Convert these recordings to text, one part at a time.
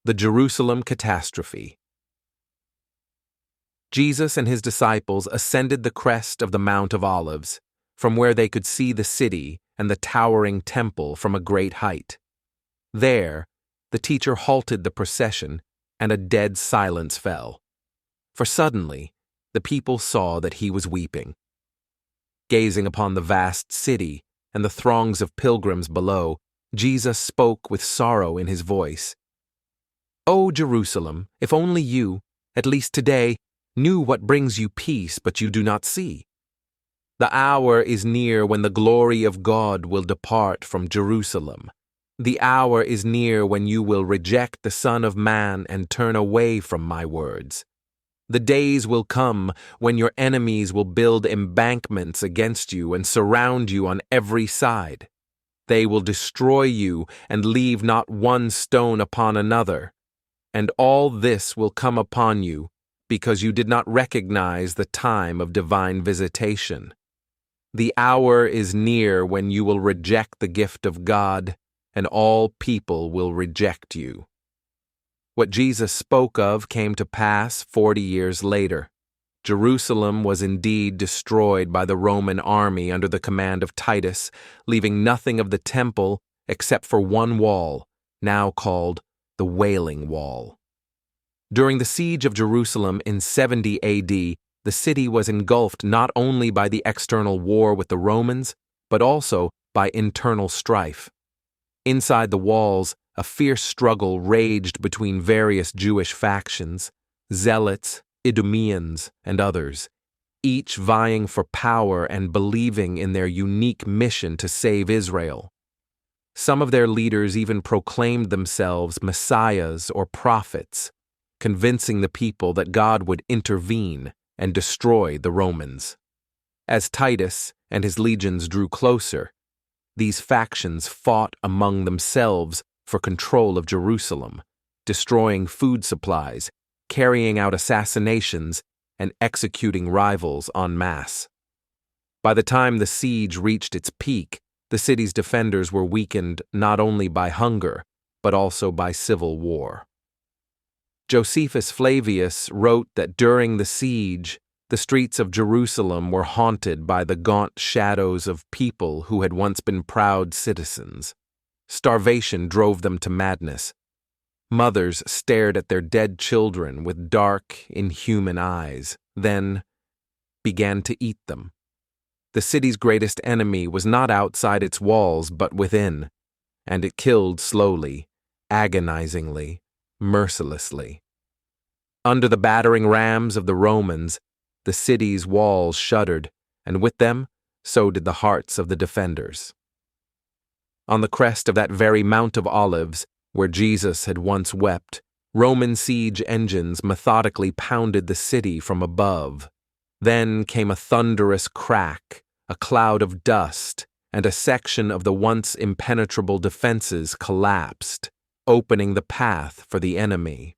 The Jerusalem Catastrophe. Jesus and his disciples ascended the crest of the Mount of Olives, from where they could see the city and the towering temple from a great height. There, the teacher halted the procession, and a dead silence fell. For suddenly, the people saw that he was weeping. Gazing upon the vast city and the throngs of pilgrims below, Jesus spoke with sorrow in his voice. "O Jerusalem, if only you, at least today, knew what brings you peace but you do not see. The hour is near when the glory of God will depart from Jerusalem. The hour is near when you will reject the Son of Man and turn away from my words. The days will come when your enemies will build embankments against you and surround you on every side. They will destroy you and leave not one stone upon another. And all this will come upon you because you did not recognize the time of divine visitation. The hour is near when you will reject the gift of God, and all people will reject you." What Jesus spoke of came to pass 40 years later. Jerusalem was indeed destroyed by the Roman army under the command of Titus, leaving nothing of the temple except for one wall, now called the Wailing Wall. During the siege of Jerusalem in 70 AD, the city was engulfed not only by the external war with the Romans, but also by internal strife. Inside the walls, a fierce struggle raged between various Jewish factions, Zealots, Idumeans, and others, each vying for power and believing in their unique mission to save Israel. Some of their leaders even proclaimed themselves messiahs or prophets, convincing the people that God would intervene and destroy the Romans. As Titus and his legions drew closer, these factions fought among themselves for control of Jerusalem, destroying food supplies, carrying out assassinations, and executing rivals en masse. By the time the siege reached its peak, the city's defenders were weakened not only by hunger, but also by civil war. Josephus Flavius wrote that during the siege, the streets of Jerusalem were haunted by the gaunt shadows of people who had once been proud citizens. Starvation drove them to madness. Mothers stared at their dead children with dark, inhuman eyes, then began to eat them. The city's greatest enemy was not outside its walls but within, and it killed slowly, agonizingly, mercilessly. Under the battering rams of the Romans, the city's walls shuddered, and with them, so did the hearts of the defenders. On the crest of that very Mount of Olives, where Jesus had once wept, Roman siege engines methodically pounded the city from above. Then came a thunderous crack, a cloud of dust, and a section of the once impenetrable defenses collapsed, opening the path for the enemy.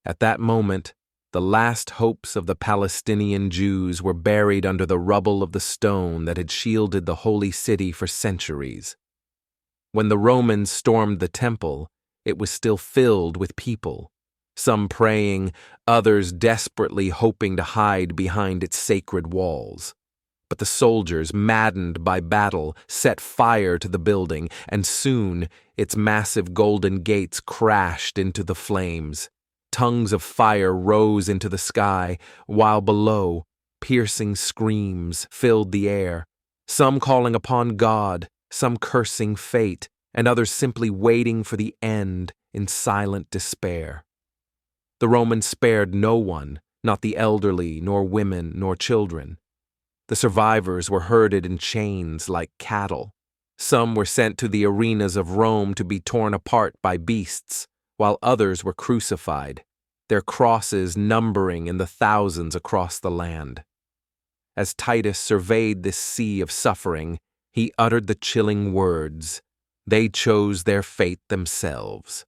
At that moment, the last hopes of the Palestinian Jews were buried under the rubble of the stone that had shielded the holy city for centuries. When the Romans stormed the temple, it was still filled with people, some praying, others desperately hoping to hide behind its sacred walls. But the soldiers, maddened by battle, set fire to the building, and soon its massive golden gates crashed into the flames. Tongues of fire rose into the sky, while below, piercing screams filled the air, some calling upon God, some cursing fate, and others simply waiting for the end in silent despair. The Romans spared no one, not the elderly, nor women, nor children. The survivors were herded in chains like cattle. Some were sent to the arenas of Rome to be torn apart by beasts, while others were crucified, their crosses numbering in the thousands across the land. As Titus surveyed this sea of suffering, he uttered the chilling words, "They chose their fate themselves."